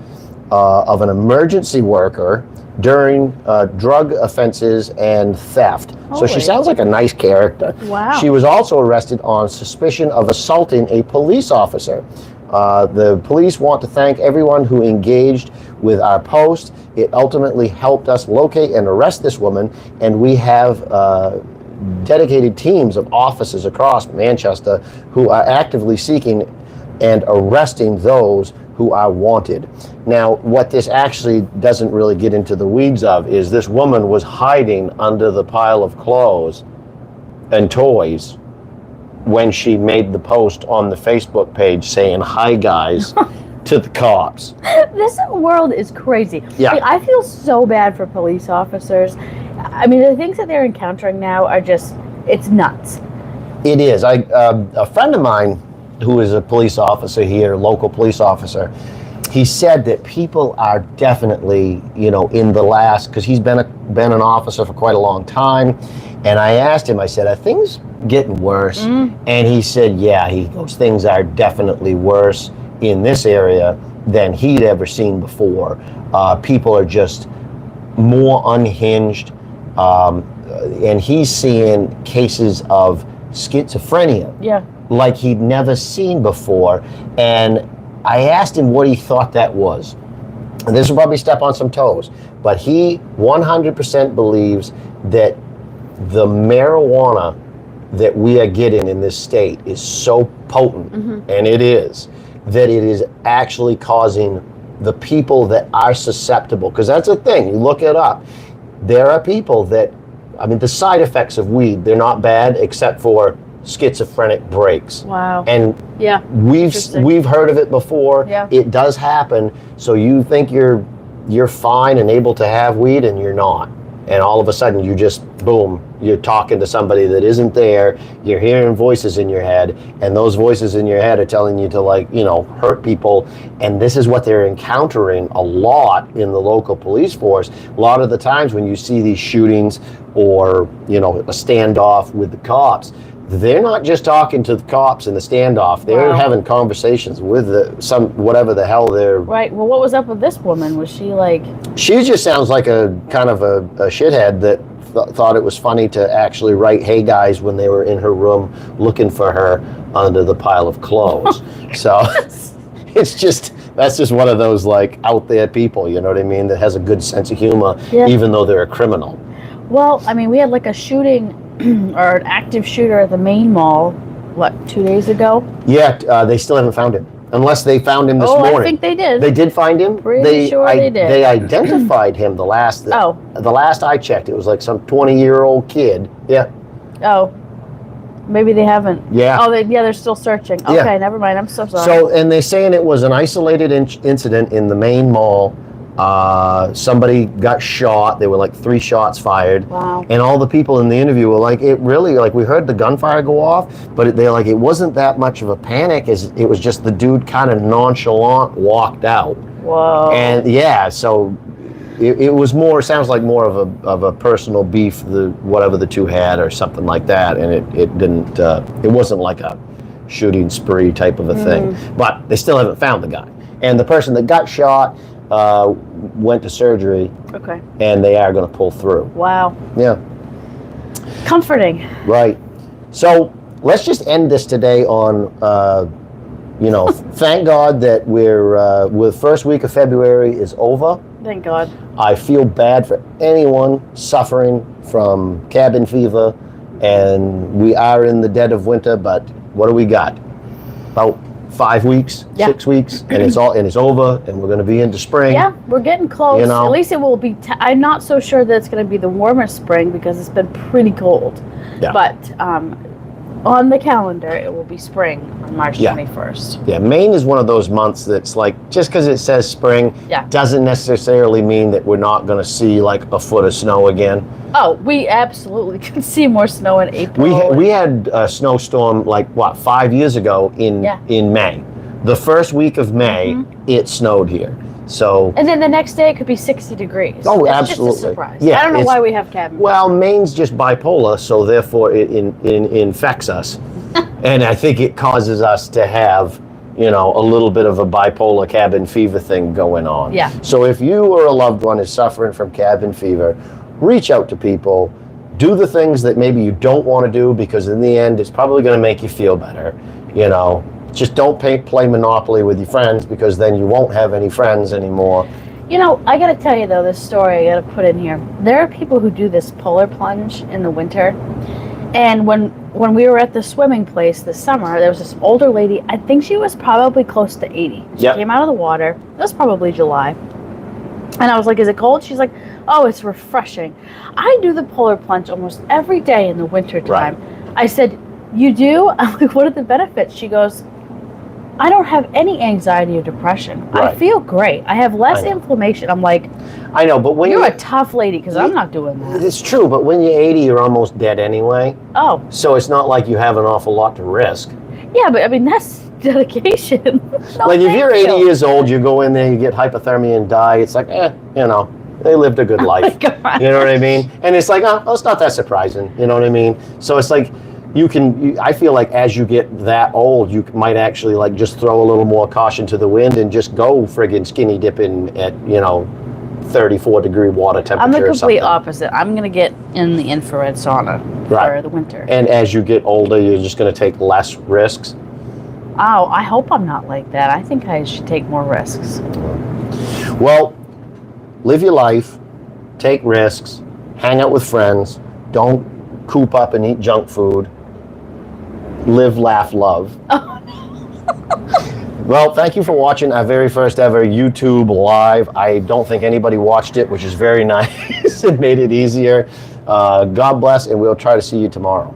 A: of an emergency worker during drug offenses and theft. So she sounds like a nice character.
B: Wow.
A: She was also arrested on suspicion of assaulting a police officer. The police want to thank everyone who engaged with our post. It ultimately helped us locate and arrest this woman, and we have dedicated teams of officers across Manchester who are actively seeking and arresting those who are wanted. Now, what this actually doesn't really get into the weeds of is this woman was hiding under the pile of clothes and toys when she made the post on the Facebook page saying, "Hi guys," to the cops.
B: This world is crazy.
A: Yeah.
B: Like, I feel so bad for police officers. I mean, the things that they're encountering now are just, it's nuts.
A: It is. A friend of mine who is a police officer here, local police officer, he said that people are definitely, in the last, because he's been an officer for quite a long time, and I asked him, I said, "Are things getting worse?" And he said, yeah, those things are definitely worse in this area than he'd ever seen before. People are just more unhinged, and he's seeing cases of schizophrenia.
B: Yeah.
A: Like he'd never seen before. And I asked him what he thought that was. And this will probably step on some toes, but he 100% believes that the marijuana that we are getting in this state is so potent, and it is, that it is actually causing the people that are susceptible, because that's the thing, you look it up, there are people that, the side effects of weed, they're not bad except for schizophrenic breaks.
B: Wow.
A: And
B: yeah,
A: we've heard of it before.
B: Yeah.
A: It does happen. So you think you're fine and able to have weed, and you're not. And all of a sudden you just, boom, you're talking to somebody that isn't there, you're hearing voices in your head, and those voices in your head are telling you to hurt people. And this is what they're encountering a lot in the local police force. A lot of the times when you see these shootings or, a standoff with the cops, they're not just talking to the cops in the standoff. They're having conversations with whatever the hell they're...
B: Right. Well, what was up with this woman? Was she like...
A: She just sounds like a kind of a shithead that thought it was funny to actually write, "Hey guys," when they were in her room looking for her under the pile of clothes. So that's just one of those out there people, you know what I mean, that has a good sense of humor, even though they're a criminal.
B: Well, we had a shooting or an active shooter at the Maine Mall, 2 days ago?
A: Yeah, they still haven't found him. Unless they found him this morning.
B: I think they did.
A: They did find him?
B: Pretty sure they did.
A: They identified him the last I checked. It was some 20-year-old kid. Yeah.
B: Oh. Maybe they haven't.
A: Yeah.
B: Oh, they're still searching. Okay, never mind. I'm so sorry.
A: So, and they're saying it was an isolated incident in the Maine Mall. Somebody got shot. There were like 3 shots fired.
B: Wow.
A: And all the people in the interview were like, it really, like, we heard the gunfire go off, but they're like, it wasn't that much of a panic, as it was just the dude kind of nonchalant walked out.
B: Whoa.
A: And yeah, so it was more, sounds like more of a personal beef, whatever the two had or something like that. And it didn't, it wasn't like a shooting spree type of a thing. But they still haven't found the guy. And the person that got shot went to surgery.
B: Okay.
A: And they are going to pull through.
B: Wow.
A: Yeah.
B: Comforting.
A: Right. So let's just end this today on, thank God that the first week of February is over.
B: Thank God.
A: I feel bad for anyone suffering from cabin fever, and we are in the dead of winter, but what do we got? About 5 weeks, 6 weeks, and it's over, and we're going to be into spring.
B: Yeah, we're getting close.
A: You know?
B: At least it will be. I'm not so sure that it's going to be the warmest spring because it's been pretty cold.
A: Yeah.
B: But on the calendar, it will be spring on March 21st.
A: Yeah, Maine is one of those months that's like, just because it says spring doesn't necessarily mean that we're not going to see like a foot of snow again.
B: Oh, we absolutely can see more snow in April.
A: We had a snowstorm like, 5 years ago in May. The first week of May, it snowed here. So,
B: and then the next day it could be 60 degrees.
A: Oh,
B: it's
A: absolutely.
B: Just a surprise.
A: Yeah,
B: I don't know why we have cabin.
A: Well, Maine's just bipolar, so therefore it infects us. And I think it causes us to have, a little bit of a bipolar cabin fever thing going on.
B: Yeah.
A: So if you or a loved one is suffering from cabin fever, reach out to people. Do the things that maybe you don't want to do, because in the end, it's probably going to make you feel better, Just don't play Monopoly with your friends, because then you won't have any friends anymore.
B: I got to tell you, though, this story I got to put in here. There are people who do this polar plunge in the winter. And when we were at the swimming place this summer, there was this older lady. I think she was probably close to 80. She came out of the water. It was probably July. And I was like, is it cold? She's like, oh, it's refreshing. I do the polar plunge almost every day in the winter time. Right. I said, you do? I'm like, what are the benefits? She goes, I don't have any anxiety or depression. Right. I feel great. I have less inflammation. I'm like,
A: I know, but when
B: you're a tough lady, because I'm not doing that.
A: It's true, but when you're 80, you're almost dead anyway.
B: Oh.
A: So it's not like you have an awful lot to risk.
B: Yeah, but I mean, that's dedication.
A: Like if you're 80 years old, you go in there, you get hypothermia and die. It's like, they lived a good life. You know what I mean? And it's like, oh, it's not that surprising. You know what I mean? So it's like, I feel like as you get that old, you might actually like just throw a little more caution to the wind and just go friggin' skinny dipping at, 34-degree water temperature.
B: I'm the complete opposite. I'm going to get in the infrared sauna for the winter.
A: And as you get older, you're just going to take less risks.
B: Oh, I hope I'm not like that. I think I should take more risks.
A: Well, live your life, take risks, hang out with friends, don't coop up and eat junk food. Live, laugh, love. Well, thank you for watching our very first ever YouTube Live. I don't think anybody watched it, which is very nice. It made it easier. God bless, and we'll try to see you tomorrow.